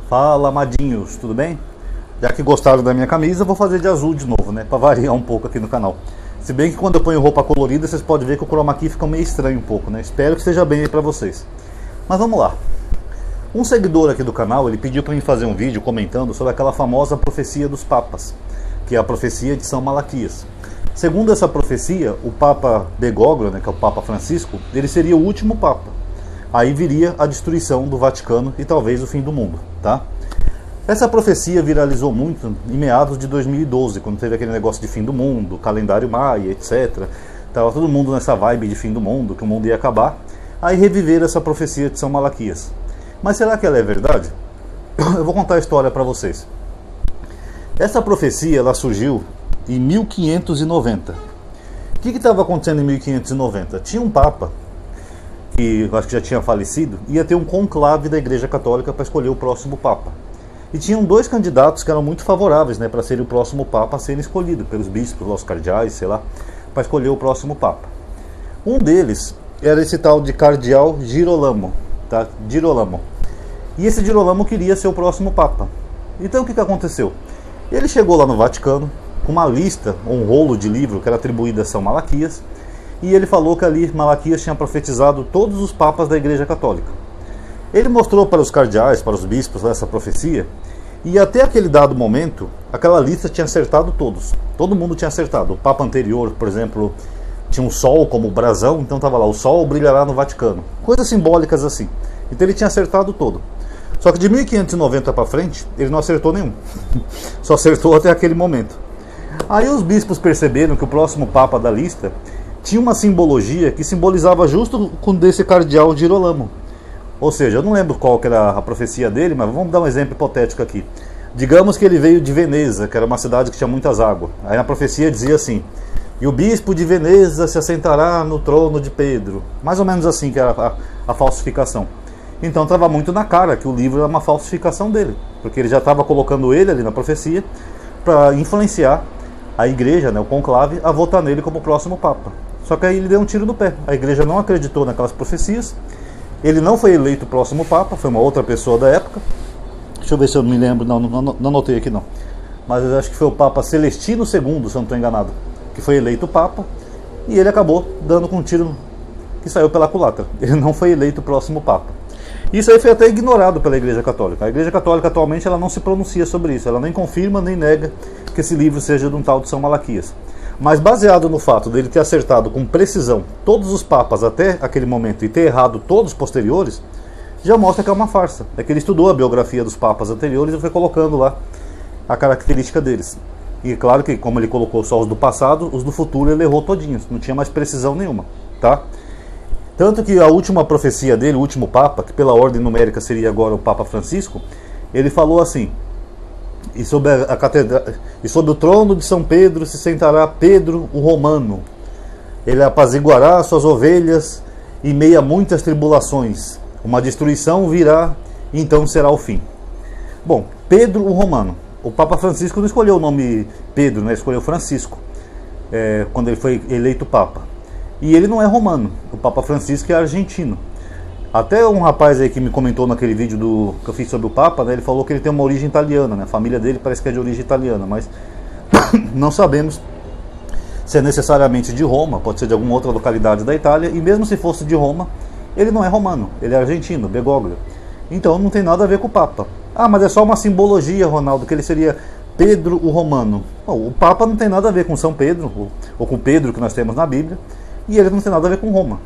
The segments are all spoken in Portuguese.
Fala, amadinhos, tudo bem? Já que gostaram da minha camisa, vou fazer de azul de novo, né? Pra variar um pouco aqui no canal. Se bem que quando eu ponho roupa colorida, vocês podem ver que o chroma key fica meio estranho um pouco, né? Espero que esteja bem aí pra vocês. Mas vamos lá. Um seguidor aqui do canal, ele pediu pra mim fazer um vídeo comentando sobre aquela famosa profecia dos papas, que é a profecia de São Malaquias. Segundo essa profecia, o Papa Bergoglio, né, que é o Papa Francisco, ele seria o último Papa. Aí viria a destruição do Vaticano e talvez o fim do mundo, tá? Essa profecia viralizou muito em meados de 2012, quando teve aquele negócio de fim do mundo, calendário maia, etc. Tava todo mundo nessa vibe de fim do mundo, que o mundo ia acabar. Aí reviveram essa profecia de São Malaquias. Mas será que ela é verdade? Eu vou contar a história para vocês. Essa profecia, ela surgiu em 1590. O que estava acontecendo em 1590? Tinha um Papa, que eu acho que já tinha falecido, ia ter um conclave da Igreja Católica para escolher o próximo Papa. E tinham dois candidatos que eram muito favoráveis, né, para ser o próximo Papa a ser escolhido pelos bispos, os cardeais, sei lá, para escolher o próximo Papa. Um deles era esse tal de Cardeal Girolamo, tá? Girolamo. E esse Girolamo queria ser o próximo Papa. Então o que aconteceu? Ele chegou lá no Vaticano com uma lista, um rolo de livro que era atribuído a São Malaquias, e ele falou que ali Malaquias tinha profetizado todos os papas da Igreja Católica. Ele mostrou para os cardeais, para os bispos, essa profecia, e até aquele dado momento, aquela lista tinha acertado todos. Todo mundo tinha acertado. O Papa anterior, por exemplo, tinha um sol como brasão, então estava lá, o sol brilhará no Vaticano. Coisas simbólicas assim. Então ele tinha acertado todo. Só que de 1590 para frente, ele não acertou nenhum. Só acertou até aquele momento. Aí os bispos perceberam que o próximo Papa da lista tinha uma simbologia que simbolizava justo com desse cardeal Girolamo. Ou seja, eu não lembro qual que era a profecia dele, mas vamos dar um exemplo hipotético aqui. Digamos que ele veio de Veneza, que era uma cidade que tinha muitas águas. Aí na profecia dizia assim: e o bispo de Veneza se assentará no trono de Pedro. Mais ou menos assim que era a falsificação. Então estava muito na cara que o livro era uma falsificação dele, porque ele já estava colocando ele ali na profecia para influenciar a igreja, né, o conclave, a votar nele como o próximo Papa. Só que aí ele deu um tiro no pé. A igreja não acreditou naquelas profecias. Ele não foi eleito o próximo Papa, foi uma outra pessoa da época. Deixa eu ver se eu me lembro, não anotei aqui não. Mas eu acho que foi o Papa Celestino II, se eu não estou enganado, que foi eleito Papa, e ele acabou dando com um tiro que saiu pela culatra. Ele não foi eleito o próximo Papa. Isso aí foi até ignorado pela Igreja Católica. A Igreja Católica atualmente ela não se pronuncia sobre isso, ela nem confirma nem nega que esse livro seja de um tal de São Malaquias. Mas baseado no fato dele ter acertado com precisão todos os papas até aquele momento e ter errado todos os posteriores, já mostra que é uma farsa. É que ele estudou a biografia dos papas anteriores e foi colocando lá a característica deles. E claro que como ele colocou só os do passado, os do futuro ele errou todinhos, não tinha mais precisão nenhuma, tá? Tanto que a última profecia dele, o último Papa, que pela ordem numérica seria agora o Papa Francisco, ele falou assim: e sobre a catedral, e sobre o trono de São Pedro se sentará Pedro o Romano. Ele apaziguará suas ovelhas em meio a muitas tribulações. Uma destruição virá e então será o fim. Bom, Pedro o Romano. O Papa Francisco não escolheu o nome Pedro, né? Escolheu Francisco, quando ele foi eleito Papa. E ele não é romano. O Papa Francisco é argentino. Até um rapaz aí que me comentou naquele vídeo que eu fiz sobre o Papa, né, ele falou que ele tem uma origem italiana, né? A família dele parece que é de origem italiana, mas não sabemos se é necessariamente de Roma, pode ser de alguma outra localidade da Itália, e mesmo se fosse de Roma, ele não é romano, ele é argentino, Bergoglio. Então não tem nada a ver com o Papa. Ah, mas é só uma simbologia, Ronaldo, que ele seria Pedro o Romano. Bom, o Papa não tem nada a ver com São Pedro, ou com Pedro que nós temos na Bíblia, e ele não tem nada a ver com Roma.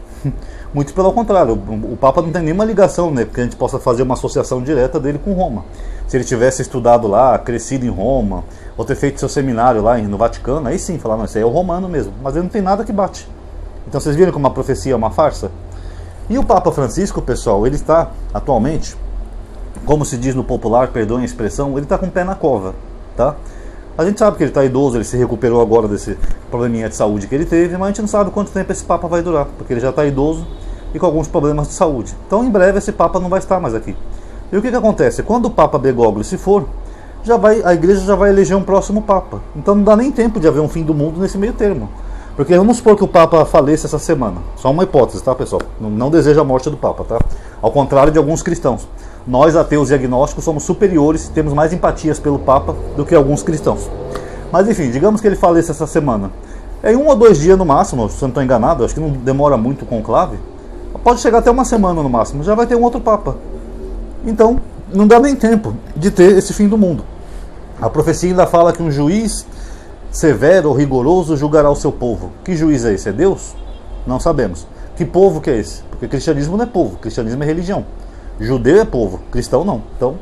Muito pelo contrário, o Papa não tem nenhuma ligação, né, que a gente possa fazer uma associação direta dele com Roma. Se ele tivesse estudado lá, crescido em Roma, ou ter feito seu seminário lá no Vaticano, aí sim, falar, não, isso aí é o romano mesmo. Mas ele não tem nada que bate. Então vocês viram como a profecia é uma farsa? E o Papa Francisco, pessoal, ele está atualmente, como se diz no popular, perdoem a expressão, ele está com o pé na cova, tá? A gente sabe que ele está idoso, ele se recuperou agora desse probleminha de saúde que ele teve, mas a gente não sabe quanto tempo esse Papa vai durar, porque ele já está idoso e com alguns problemas de saúde. Então em breve esse Papa não vai estar mais aqui. E o que acontece? Quando o Papa Bergoglio se for, a igreja já vai eleger um próximo Papa. Então não dá nem tempo de haver um fim do mundo nesse meio termo. Porque vamos supor que o Papa faleça essa semana. Só uma hipótese, tá, pessoal? Não desejo a morte do Papa, tá? Ao contrário de alguns cristãos. nós ateus e agnósticos somos superiores, temos mais empatias pelo Papa do que alguns cristãos. Mas enfim, digamos que ele falece essa semana. Em 1 ou 2 dias no máximo, se eu não estou enganado, acho que não demora muito o conclave, pode chegar até uma semana no máximo, já vai ter um outro Papa. Então, não dá nem tempo de ter esse fim do mundo. A profecia ainda fala que um juiz severo ou rigoroso julgará o seu povo. Que juiz é esse? É Deus? Não sabemos. Que povo que é esse? Porque cristianismo não é povo, cristianismo é religião. Judeu é povo, cristão não. Então,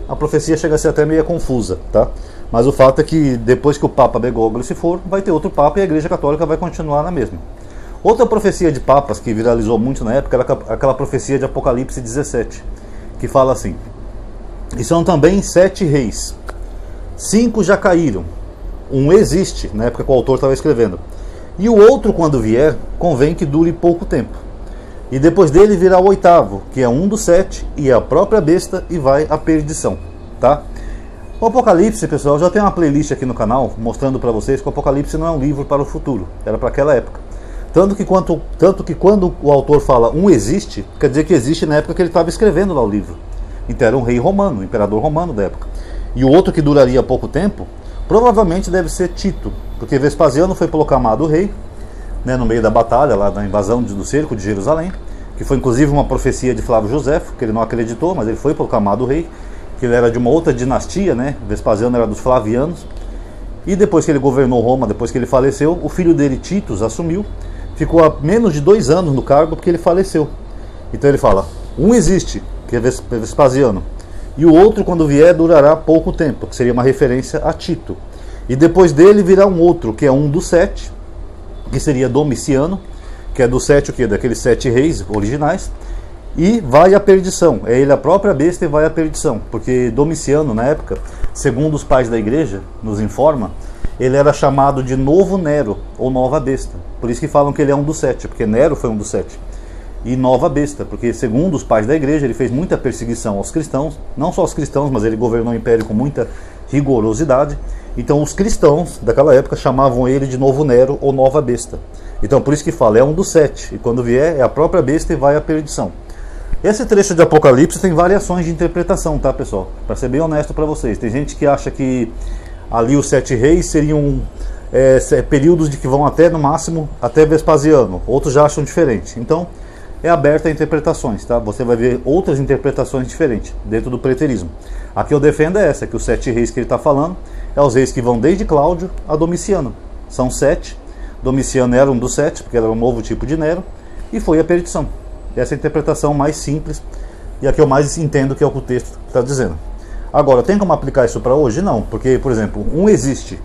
a profecia chega a ser até meio confusa, tá? Mas o fato é que depois que o Papa Bergoglio se for, vai ter outro Papa e a Igreja Católica vai continuar na mesma. Outra profecia de papas que viralizou muito na época era aquela profecia de Apocalipse 17, que fala assim: e são também 7 reis, 5 já caíram, um existe, na época que o autor estava escrevendo, e o outro, quando vier, convém que dure pouco tempo. E depois dele virá o 8º, que é um dos 7, e é a própria besta, e vai à perdição. Tá? O Apocalipse, pessoal, já tem uma playlist aqui no canal, mostrando para vocês que o Apocalipse não é um livro para o futuro, era para aquela época. Tanto que quando o autor fala um existe, quer dizer que existe na época que ele estava escrevendo lá o livro. Então era um rei romano, um imperador romano da época. E o outro que duraria pouco tempo, provavelmente deve ser Tito, porque Vespasiano foi proclamado rei, né, no meio da batalha, lá na invasão do cerco de Jerusalém, que foi inclusive uma profecia de Flávio Josefo, que ele não acreditou, mas ele foi proclamado rei, que ele era de uma outra dinastia, né? Vespasiano era dos Flavianos, e depois que ele governou Roma, depois que ele faleceu, o filho dele, Titus, assumiu, ficou há menos de 2 anos no cargo porque ele faleceu. Então ele fala, um existe, que é Vespasiano, e o outro, quando vier, durará pouco tempo, que seria uma referência a Tito. E depois dele virá um outro, que é um dos 7, que seria Domiciano, que é dos 7, o quê? Daqueles 7 reis originais, e vai à perdição. É ele a própria besta e vai à perdição, porque Domiciano, na época, segundo os pais da igreja, nos informa, ele era chamado de Novo Nero, ou Nova Besta. Por isso que falam que ele é um dos 7, porque Nero foi um dos 7. E Nova Besta, porque segundo os pais da igreja, ele fez muita perseguição aos cristãos, não só aos cristãos, mas ele governou o império com muita rigorosidade. Então os cristãos daquela época chamavam ele de Novo Nero ou Nova Besta. Então por isso que fala, é um dos 7, e quando vier é a própria besta e vai à perdição. Esse trecho de Apocalipse tem variações de interpretação, tá, pessoal? Para ser bem honesto para vocês, tem gente que acha que ali os 7 reis seriam períodos de que vão até, no máximo, até Vespasiano. Outros já acham diferente. Então, é aberta a interpretações, tá? Você vai ver outras interpretações diferentes dentro do preterismo. A que eu defendo é essa, que os 7 reis que ele está falando é os reis que vão desde Cláudio a Domiciano. São 7. Domiciano era um dos 7, porque era um novo tipo de Nero, e foi a perdição. Essa é a interpretação mais simples e a que eu mais entendo, que é o que o texto está dizendo. Agora, tem como aplicar isso para hoje? Não, porque, por exemplo, um existe.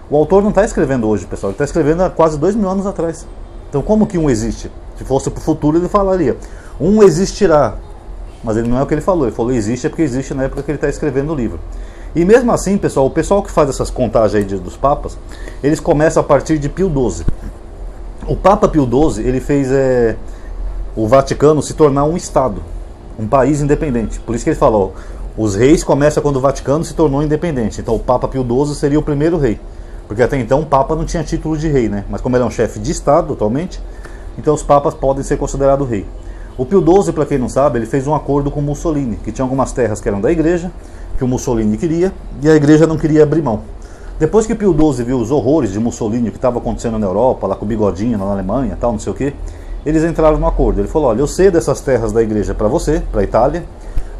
O autor não está escrevendo hoje, pessoal, ele está escrevendo há quase 2000 anos atrás. Então, como que um existe? Se fosse para o futuro, ele falaria, um existirá. Mas ele não é o que ele falou existe é porque existe na época que ele está escrevendo o livro. E mesmo assim, pessoal, o pessoal que faz essas contagens aí dos papas, eles começam a partir de Pio XII. O Papa Pio XII, ele fez o Vaticano se tornar um Estado, um país independente. Por isso que ele falou, os reis começam quando o Vaticano se tornou independente. Então o Papa Pio XII seria o primeiro rei. Porque até então o Papa não tinha título de rei, né? Mas como ele é um chefe de Estado atualmente, então os papas podem ser considerados rei. O Pio XII, para quem não sabe, ele fez um acordo com Mussolini, que tinha algumas terras que eram da igreja, que o Mussolini queria, e a igreja não queria abrir mão. Depois que Pio XII viu os horrores de Mussolini, o que estava acontecendo na Europa, lá com o bigodinho, na Alemanha, tal, não sei o que, eles entraram no acordo. Ele falou, olha, eu cedo essas terras da igreja para você, para a Itália,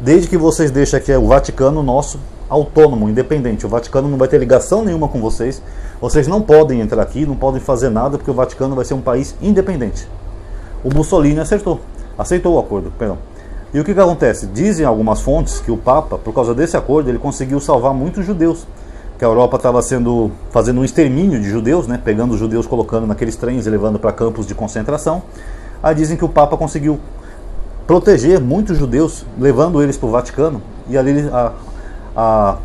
desde que vocês deixem aqui o Vaticano nosso autônomo, independente. O Vaticano não vai ter ligação nenhuma com vocês, vocês não podem entrar aqui, não podem fazer nada, porque o Vaticano vai ser um país independente. O Mussolini aceitou o acordo, perdão. E o que acontece? Dizem algumas fontes que o Papa, por causa desse acordo, ele conseguiu salvar muitos judeus, que a Europa estava fazendo um extermínio de judeus, né, pegando os judeus, colocando naqueles trens e levando para campos de concentração. Aí dizem que o Papa conseguiu proteger muitos judeus, levando eles para o Vaticano, e ali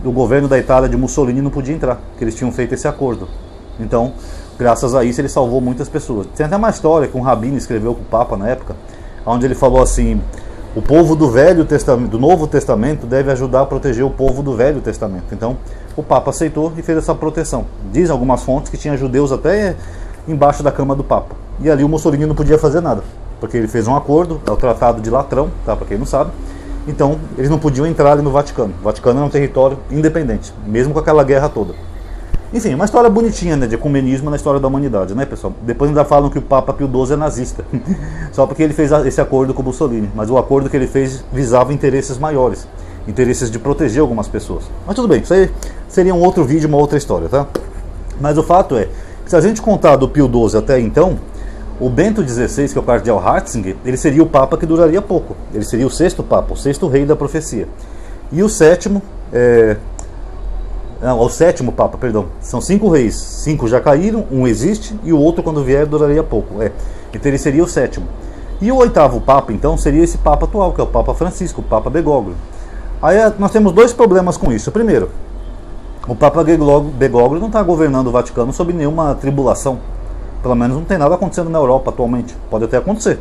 o governo da Itália de Mussolini não podia entrar, porque eles tinham feito esse acordo. Então, graças a isso, ele salvou muitas pessoas. Tem até uma história que um rabino escreveu para o Papa na época, onde ele falou assim, o povo do Novo Testamento deve ajudar a proteger o povo do Velho Testamento. Então, o Papa aceitou e fez essa proteção. Dizem algumas fontes que tinha judeus até embaixo da cama do Papa. E ali o Mussolini não podia fazer nada, porque ele fez um acordo, é o Tratado de Latrão, tá, para quem não sabe, Então eles não podiam entrar ali no Vaticano. O Vaticano é um território independente, mesmo com aquela guerra toda. Enfim, uma história bonitinha, né, de ecumenismo na história da humanidade, né, pessoal? Depois ainda falam que o Papa Pio XII é nazista, só porque ele fez esse acordo com o Mussolini. Mas o acordo que ele fez visava interesses maiores, interesses de proteger algumas pessoas. Mas tudo bem, isso aí seria um outro vídeo, uma outra história, tá? Mas o fato é que se a gente contar do Pio XII até então, o Bento XVI, que é o cardeal Ratzinger, ele seria o Papa que duraria pouco. Ele seria o sexto Papa, o sexto rei da profecia. E o sétimo... o sétimo Papa, perdão. São 5 reis. 5 já caíram, um existe, e o outro, quando vier, duraria pouco. Então ele seria o sétimo. E o oitavo Papa, então, seria esse Papa atual, que é o Papa Francisco, o Papa Bergoglio. Aí nós temos 2 problemas com isso. Primeiro, o Papa Bergoglio não está governando o Vaticano sob nenhuma tribulação. Pelo menos não tem nada acontecendo na Europa atualmente. Pode até acontecer.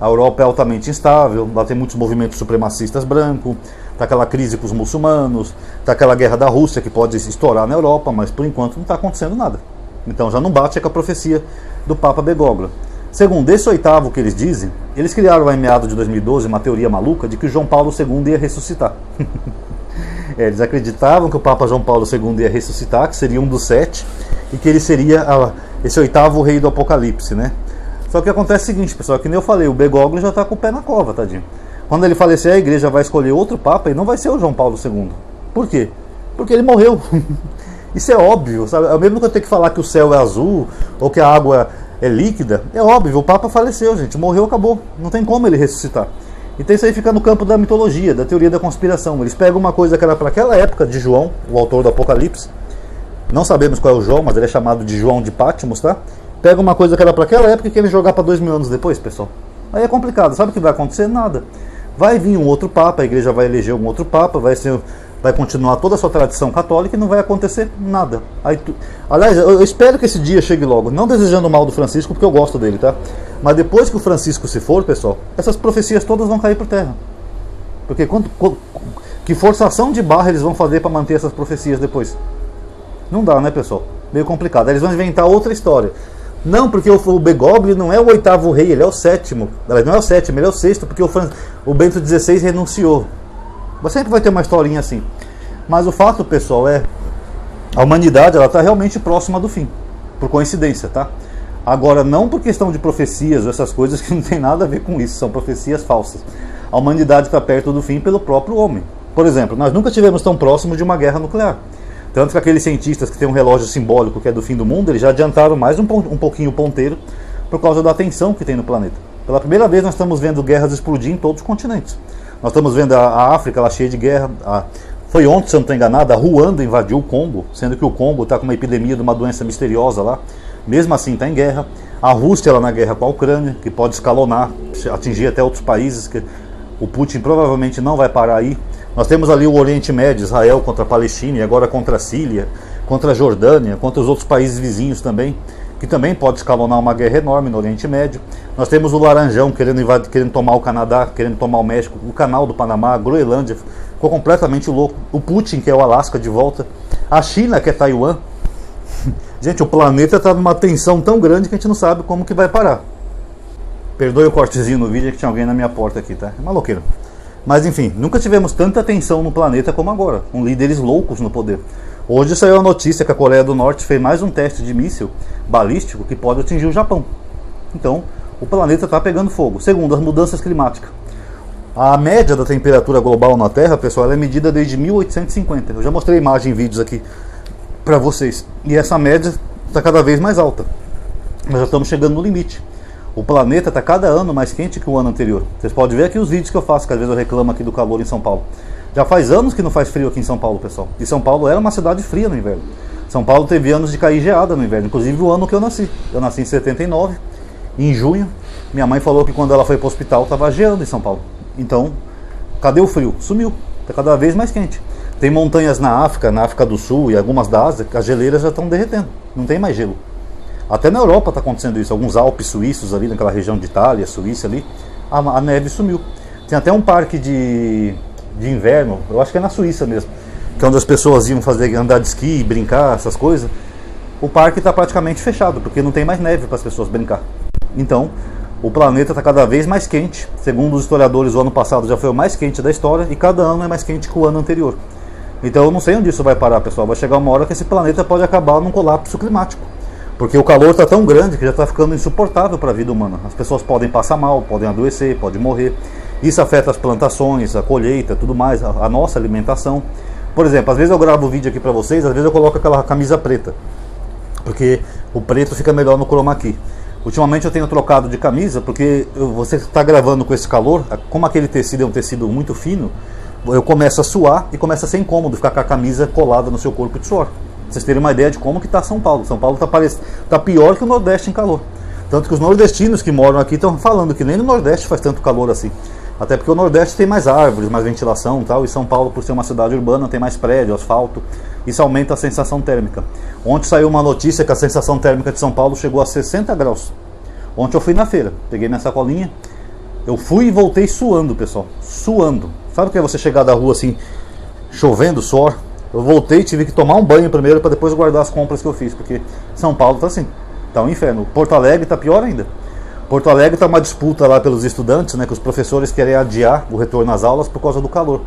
A Europa é altamente instável, lá tem muitos movimentos supremacistas brancos, está aquela crise com os muçulmanos, está aquela guerra da Rússia que pode estourar na Europa, mas por enquanto não está acontecendo nada. Então já não bate com a profecia do Papa Bergoglio. Segundo, esse oitavo que eles dizem, eles criaram lá em meados de 2012 uma teoria maluca de que João Paulo II ia ressuscitar. Eles acreditavam que o Papa João Paulo II ia ressuscitar, que seria um dos 7, e que ele seria esse oitavo rei do Apocalipse, né? Só que acontece o seguinte, pessoal, que nem eu falei, o Bergoglio já está com o pé na cova, tadinho. Quando ele falecer, a igreja vai escolher outro Papa e não vai ser o João Paulo II. Por quê? Porque ele morreu. Isso é óbvio, sabe? É o mesmo que eu ter que falar que o céu é azul ou que a água é líquida. É óbvio, o Papa faleceu, gente. Morreu, acabou. Não tem como ele ressuscitar. Então isso aí fica no campo da mitologia, da teoria da conspiração. Eles pegam uma coisa que era para aquela época de João, o autor do Apocalipse. Não sabemos qual é o João, mas ele é chamado de João de Patmos, tá? Pega uma coisa que era para aquela época e querem jogar para 2000 anos depois, pessoal. Aí é complicado. Sabe o que vai acontecer? Nada. Vai vir um outro Papa, a igreja vai eleger um outro Papa, vai continuar toda a sua tradição católica e não vai acontecer nada. Aliás, eu espero que esse dia chegue logo. Não desejando mal do Francisco, porque eu gosto dele, tá? Mas depois que o Francisco se for, pessoal, essas profecias todas vão cair por terra. Porque que forçação de barra eles vão fazer para manter essas profecias depois? Não dá, né, pessoal? Meio complicado. Aí eles vão inventar outra história. Não, porque o Bergoglio não é o oitavo rei, ele é o sétimo. Não é o sétimo, ele é o sexto, porque o Bento XVI renunciou. Mas sempre vai ter uma historinha assim. Mas o fato, pessoal, a humanidade está realmente próxima do fim. Por coincidência, tá? Agora, não por questão de profecias ou essas coisas que não tem nada a ver com isso, são profecias falsas. A humanidade está perto do fim pelo próprio homem. Por exemplo, nós nunca estivemos tão próximos de uma guerra nuclear. Tanto que aqueles cientistas que têm um relógio simbólico que é do fim do mundo, eles já adiantaram mais um pouquinho o ponteiro por causa da tensão que tem no planeta. Pela primeira vez nós estamos vendo guerras explodir em todos os continentes. Nós estamos vendo a África lá cheia de guerra. Foi ontem, se eu não estou enganado, a Ruanda invadiu o Congo, sendo que o Congo está com uma epidemia de uma doença misteriosa lá. Mesmo assim está em guerra. A Rússia lá na guerra com a Ucrânia, que pode escalonar, atingir até outros países, que o Putin provavelmente não vai parar aí. Nós temos ali o Oriente Médio, Israel contra a Palestina, e agora contra a Síria, contra a Jordânia, contra os outros países vizinhos também, que também pode escalonar uma guerra enorme no Oriente Médio. Nós temos o Laranjão querendo tomar o Canadá, querendo tomar o México, o Canal do Panamá, a Groenlândia, ficou completamente louco. O Putin, que é o Alasca de volta, a China, que é Taiwan. Gente, o planeta está numa tensão tão grande que a gente não sabe como que vai parar. Perdoe o cortezinho no vídeo, é que tinha alguém na minha porta aqui, tá? É maloqueiro. Mas enfim, nunca tivemos tanta tensão no planeta como agora, com líderes loucos no poder. Hoje saiu a notícia que a Coreia do Norte fez mais um teste de míssil balístico que pode atingir o Japão. Então, o planeta está pegando fogo. Segundo, as mudanças climáticas. A média da temperatura global na Terra, pessoal, ela é medida desde 1850. Eu já mostrei imagem e vídeos aqui para vocês. E essa média está cada vez mais alta. Nós já estamos chegando no limite. O planeta está cada ano mais quente que o ano anterior. Vocês podem ver aqui os vídeos que eu faço, que às vezes eu reclamo aqui do calor em São Paulo. Já faz anos que não faz frio aqui em São Paulo, pessoal. E São Paulo era uma cidade fria no inverno. São Paulo teve anos de cair geada no inverno, inclusive o ano que eu nasci. Eu nasci em 79, em junho. Minha mãe falou que quando ela foi para o hospital estava geando em São Paulo. Então, cadê o frio? Sumiu. Está cada vez mais quente. Tem montanhas na África do Sul e algumas da Ásia, que as geleiras já estão derretendo. Não tem mais gelo. Até na Europa está acontecendo isso. Alguns Alpes suíços ali, naquela região de Itália, Suíça ali, a neve sumiu. Tem até um parque de inverno, eu acho que é na Suíça mesmo, que é onde as pessoas iam andar de esqui, brincar, essas coisas. O parque está praticamente fechado, porque não tem mais neve para as pessoas brincar. Então, O planeta está cada vez mais quente. Segundo os historiadores, o ano passado já foi o mais quente da história e cada ano é mais quente que o ano anterior. Então eu não sei onde isso vai parar, pessoal. Vai chegar uma hora que esse planeta pode acabar num colapso climático. Porque o calor está tão grande que já está ficando insuportável para a vida humana. As pessoas podem passar mal, podem adoecer, podem morrer. Isso afeta as plantações, a colheita, tudo mais, a nossa alimentação. Por exemplo, às vezes eu gravo vídeo aqui para vocês, às vezes eu coloco aquela camisa preta. Porque o preto fica melhor no chroma key. Ultimamente eu tenho trocado de camisa porque você está gravando com esse calor, como aquele tecido é um tecido muito fino, eu começo a suar e começa a ser incômodo ficar com a camisa colada no seu corpo de suor. Pra vocês terem uma ideia de como que está São Paulo. São Paulo tá pior que o Nordeste em calor. Tanto que os nordestinos que moram aqui estão falando que nem no Nordeste faz tanto calor assim. Até porque o Nordeste tem mais árvores, mais ventilação e tal, e São Paulo, por ser uma cidade urbana, tem mais prédio, asfalto. Isso aumenta a sensação térmica. Ontem saiu uma notícia que a sensação térmica de São Paulo chegou a 60 graus. Ontem eu fui na feira, peguei minha sacolinha, eu fui e voltei suando, pessoal. Suando. Sabe o que é você chegar da rua assim, chovendo, suor? Eu voltei, tive que tomar um banho primeiro para depois guardar as compras que eu fiz, porque São Paulo tá assim, tá um inferno. Porto Alegre tá pior ainda. Porto Alegre tá uma disputa lá pelos estudantes, né, que os professores querem adiar o retorno às aulas por causa do calor.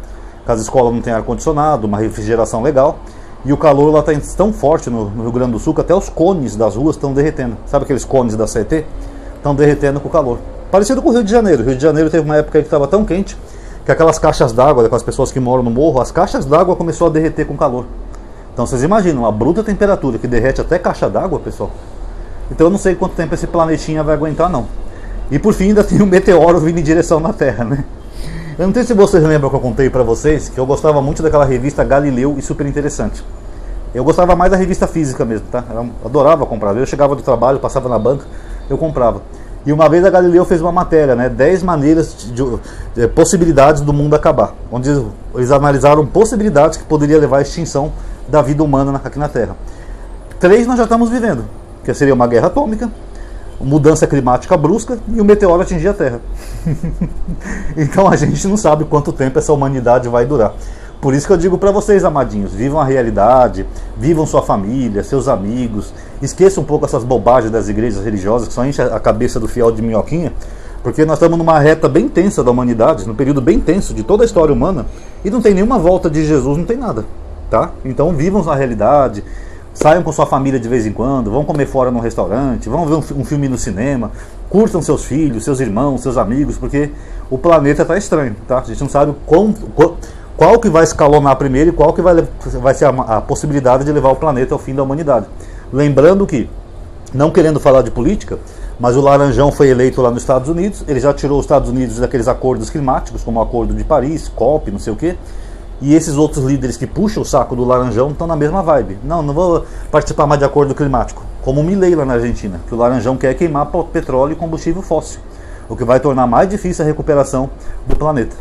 As escolas não têm ar-condicionado, uma refrigeração legal, e o calor lá está tão forte no Rio Grande do Sul que até os cones das ruas estão derretendo. Sabe aqueles cones da CET? Estão derretendo com o calor. Parecido com o Rio de Janeiro. O Rio de Janeiro teve uma época que estava tão quente que aquelas caixas d'água, com as pessoas que moram no morro, as caixas d'água começou a derreter com calor. Então vocês imaginam, a bruta temperatura que derrete até caixa d'água, pessoal. Então eu não sei quanto tempo esse planetinha vai aguentar, não. E por fim ainda tem um meteoro vindo em direção na Terra, né? Eu não sei se vocês lembram que eu contei pra vocês que eu gostava muito daquela revista Galileu e Super Interessante. Eu gostava mais da revista física mesmo, tá? Eu adorava comprar. Eu chegava do trabalho, passava na banca, eu comprava. E uma vez a Galileu fez uma matéria, né? 10 maneiras de possibilidades do mundo acabar. Onde eles analisaram possibilidades que poderiam levar à extinção da vida humana aqui na Terra. 3 nós já estamos vivendo, que seria uma guerra atômica, mudança climática brusca e o meteoro atingir a Terra. Então a gente não sabe quanto tempo essa humanidade vai durar. Por isso que eu digo para vocês, amadinhos, vivam a realidade, vivam sua família, seus amigos, esqueçam um pouco essas bobagens das igrejas religiosas que só enchem a cabeça do fiel de minhoquinha, porque nós estamos numa reta bem tensa da humanidade, num período bem tenso de toda a história humana, e não tem nenhuma volta de Jesus, não tem nada, tá? Então vivam a realidade, saiam com sua família de vez em quando, vão comer fora num restaurante, vão ver um filme no cinema, curtam seus filhos, seus irmãos, seus amigos, porque o planeta está estranho, tá? A gente não sabe qual que vai escalonar primeiro e qual que vai ser a possibilidade de levar o planeta ao fim da humanidade. Lembrando que, não querendo falar de política, mas o Laranjão foi eleito lá nos Estados Unidos, ele já tirou os Estados Unidos daqueles acordos climáticos, como o Acordo de Paris, COP, não sei o quê, e esses outros líderes que puxam o saco do Laranjão estão na mesma vibe. Não vou participar mais de acordo climático, como o Milei lá na Argentina, que o Laranjão quer queimar petróleo e combustível fóssil, o que vai tornar mais difícil a recuperação do planeta.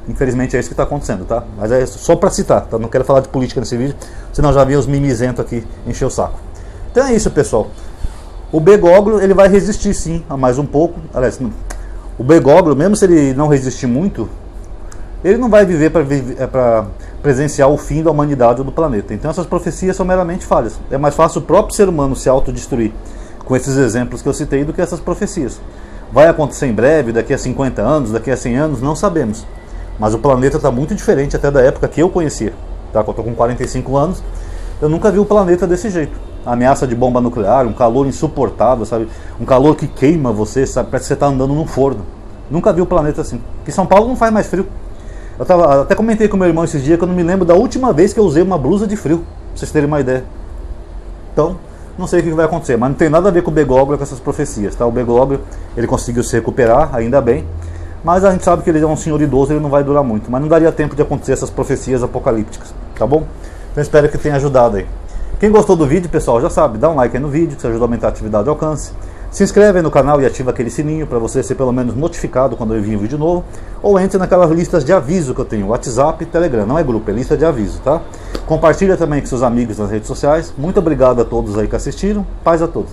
Infelizmente é isso que está acontecendo, tá? Mas é só para citar, tá? Não quero falar de política nesse vídeo, senão já vi os mimizentos aqui encher o saco. Então é isso, pessoal. O Bergoglio, ele vai resistir sim a mais um pouco. Aliás, o Bergoglio, mesmo se ele não resistir muito, ele não vai viver para presenciar o fim da humanidade ou do planeta. Então essas profecias são meramente falhas. É mais fácil o próprio ser humano se autodestruir com esses exemplos que eu citei do que essas profecias. Vai acontecer em breve, daqui a 50 anos, daqui a 100 anos, não sabemos. Mas o planeta está muito diferente até da época que eu conhecia. Tá? Eu estou com 45 anos, eu nunca vi o planeta desse jeito. A ameaça de bomba nuclear, um calor insuportável, sabe? Um calor que queima você, sabe? Parece que você está andando num forno. Nunca vi o planeta assim. Porque São Paulo não faz mais frio. Até comentei com meu irmão esses dias que eu não me lembro da última vez que eu usei uma blusa de frio, pra vocês terem uma ideia. Então, não sei o que vai acontecer, mas não tem nada a ver com o Bergoglio, com essas profecias, tá? O Bergoglio, ele conseguiu se recuperar, ainda bem, mas a gente sabe que ele é um senhor idoso, ele não vai durar muito, mas não daria tempo de acontecer essas profecias apocalípticas, tá bom? Então espero que tenha ajudado aí. Quem gostou do vídeo, pessoal, já sabe, dá um like aí no vídeo, que isso ajuda a aumentar a atividade e alcance. Se inscreve aí no canal e ativa aquele sininho para você ser pelo menos notificado quando eu envio um vídeo novo. Ou entre naquelas listas de aviso que eu tenho, WhatsApp e Telegram. Não é grupo, é lista de aviso, tá? Compartilha também com seus amigos nas redes sociais. Muito obrigado a todos aí que assistiram. Paz a todos.